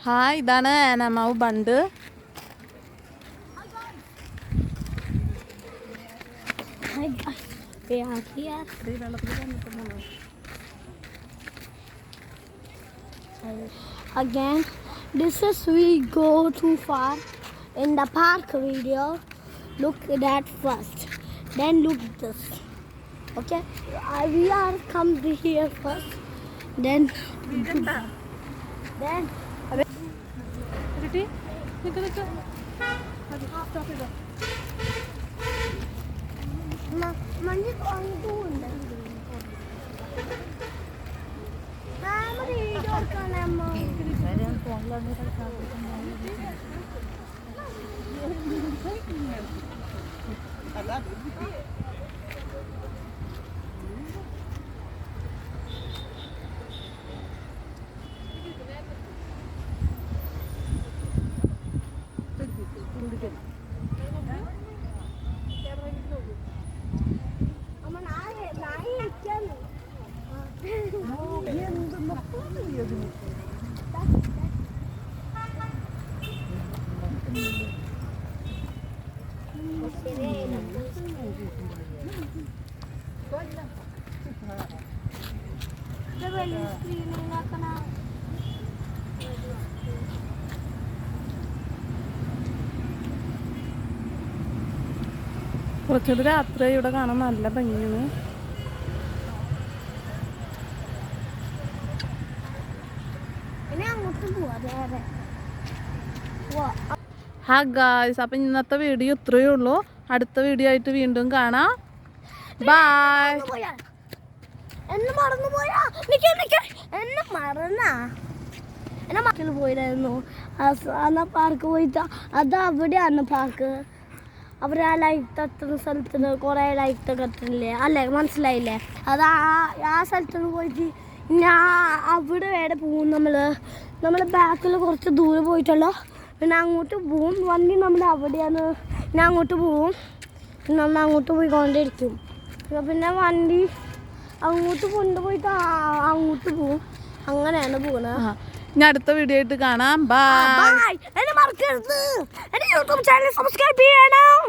Hi, ഇതാണ് ആനമാവ് bund. Again, this is we go too far in the park video. Look that first, then look this. Okay, we are come here first, then മഞ്ഞ് കൊണ്ടുണ്ട്. Video എടുക്കാനമ്മ കുറച്ചുകൂടി രാത്രി ഇവിടെ കാണാൻ നല്ല ഭംഗിയാണ്. Hi guys, അപ്പം ഇന്നത്തെ വീഡിയോ ഇത്രയേ ഉള്ളൂ. അടുത്ത വീഡിയോ ആയിട്ട് വീണ്ടും കാണാം. ബൈ. എന്നെ മക്കൾ പോയിരുന്നു അന്ന് പാർക്ക് പോയിട്ട്. അത് അവിടെയാണ് പാർക്ക്. അവർ ആ ലൈറ്റ് തട്ടുന്ന സ്ഥലത്തിന് കുറേ ലൈറ്റ് കത്തില്ലേ അല്ലേ, മനസ്സിലായില്ലേ? അത് ആ സ്ഥലത്തിന് പോയിട്ട് ഞാൻ അവിടെ വരെ പോവും. നമ്മൾ ബാക്കിൽ കുറച്ച് ദൂരെ പോയിട്ടുള്ളൂ. പിന്നെ അങ്ങോട്ട് പോവും. വണ്ടി നമ്മൾ അവിടെയാണ്. പിന്നെ അങ്ങോട്ട് പോവും. നമ്മൾ അങ്ങോട്ട് പോയിക്കൊണ്ടിരിക്കും. പിന്നെ വണ്ടി അങ്ങോട്ട് കൊണ്ടുപോയിട്ട് അങ്ങോട്ട് പോവും. അങ്ങനെയാണ് പോകുന്നത്. ഇനി അടുത്ത വീഡിയോ ആയിട്ട് കാണാം. ബൈ. എന്നെ മറക്കരുത്. എന്റെ യൂട്യൂബ് ചാനൽ സബ്സ്ക്രൈബ് ചെയ്യണം.